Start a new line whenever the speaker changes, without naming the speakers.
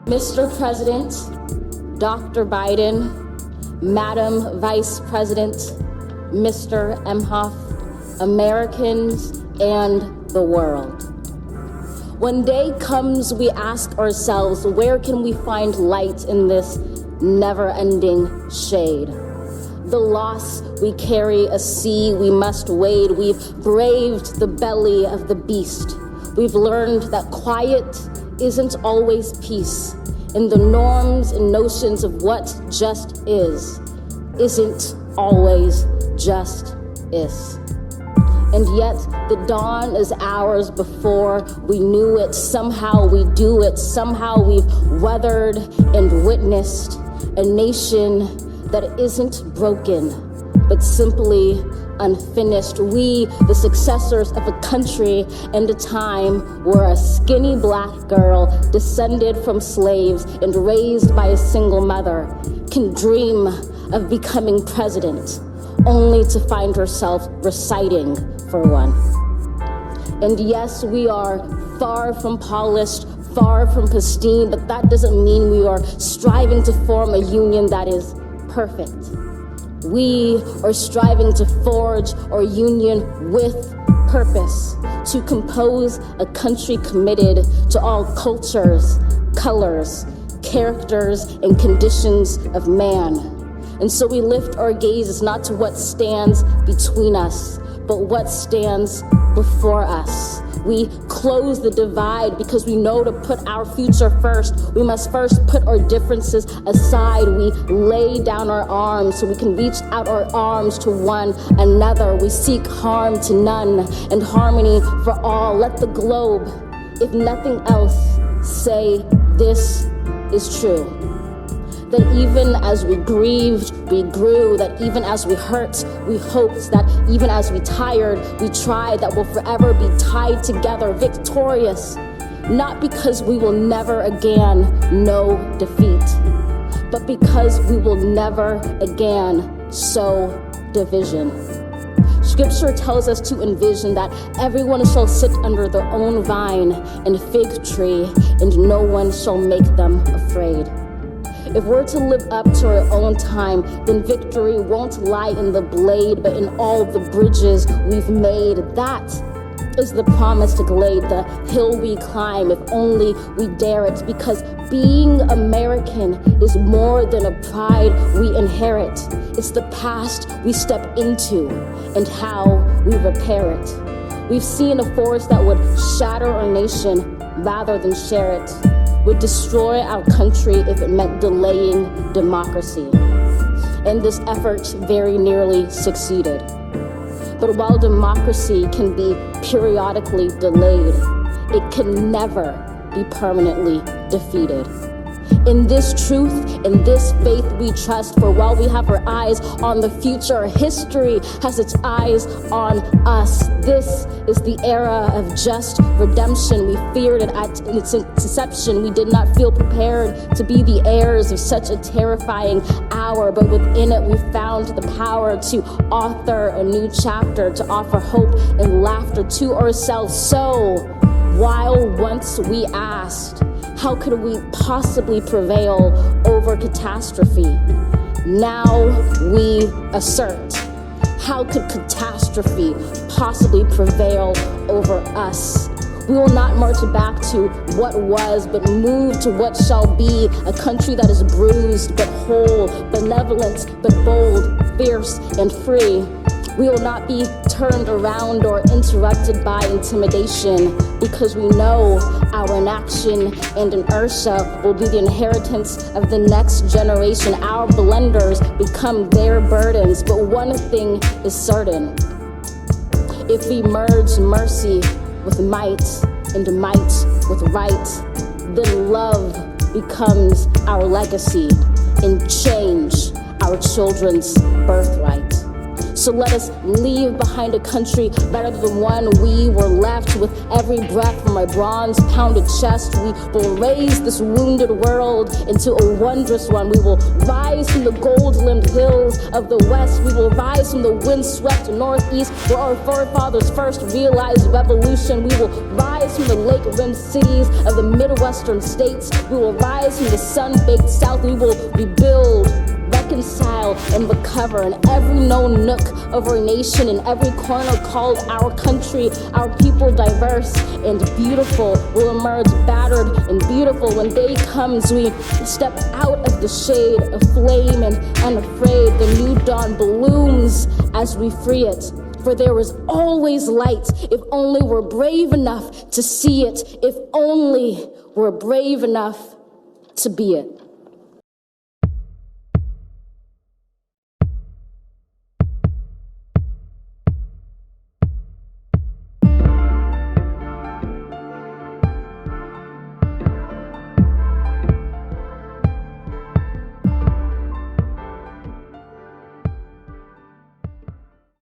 Mr. President, Dr. Biden, Madam Vice President, Mr. Emhoff, Americans, and the world. When day comes, we ask ourselves, where can we find light in this never-ending shade? The loss we carry, a sea we must wade. We've braved the belly of the beast. We've learned that quiet isn't always peace, and the norms and notions of what just isn't always just is. And yet the dawn is ours before we knew it. Somehow we do it. Somehow we've weathered and witnessed a nation that isn't broken, but simply unfinished. We, the successors of a country and a time where a skinny black girl descended from slaves and raised by a single mother can dream of becoming president, only to find herself reciting for one. And yes, we are far from polished, far from pristine, but that doesn't mean we are striving to form a union that is perfect. We are striving to forge our union with purpose, to compose a country committed to all cultures, colors, characters, and conditions of man. And so we lift our gazes not to what stands between us, but what stands before us. We close the divide because we know to put our future first. We must first put our differences aside. We lay down our arms so we can reach out our arms to one another. We seek harm to none and harmony for all. Let the globe, if nothing else, say this is true. That even as we grieved, we grew. That even as we hurt, we hoped. That even as we tired, we tried. That we'll forever be tied together, victorious. Not because we will never again know defeat, but because we will never again sow division. Scripture tells us to envision that everyone shall sit under their own vine and fig tree, and no one shall make them afraid. If we're to live up to our own time, then victory won't lie in the blade, but in all the bridges we've made. That is the promised glade, the hill we climb, if only we dare it. Because being American is more than a pride we inherit. It's the past we step into and how we repair it. We've seen a force that would shatter our nation rather than share it, would destroy our country if it meant delaying democracy. And this effort very nearly succeeded. But while democracy can be periodically delayed, it can never be permanently defeated. In this truth, in this faith we trust, for while we have our eyes on the future, history has its eyes on us. This is the era of just redemption. We feared it at its inception. We did not feel prepared to be the heirs of such a terrifying hour, but within it we found the power to author a new chapter, to offer hope and laughter to ourselves. So, while once we asked, how could we possibly prevail over catastrophe? Now we assert, how could catastrophe possibly prevail over us? We will not march back to what was, but move to what shall be, a country that is bruised but whole, benevolent but bold, fierce and free. We will not be turned around or interrupted by intimidation, because we know our inaction and inertia will be the inheritance of the next generation. Our blunders become their burdens, but one thing is certain. If we merge mercy with might and might with right, then love becomes our legacy and change our children's birthright. So let us leave behind a country better than the one we were left. With every breath from my bronze-pounded chest, we will raise this wounded world into a wondrous one. We will rise from the gold-limbed hills of the west. We will rise from the wind-swept northeast, where our forefathers first realized revolution. We will rise from the lake-rimmed cities of the Midwestern states. We will rise from the sun-baked south. We will rebuild, reconcile, and recover in every known nook of our nation, in every corner called our country. Our people, diverse and beautiful, will emerge battered and beautiful. When day comes, we step out of the shade of flame and unafraid. The new dawn blooms as we free it. For there is always light, if only we're brave enough to see it, if only we're brave enough to be it.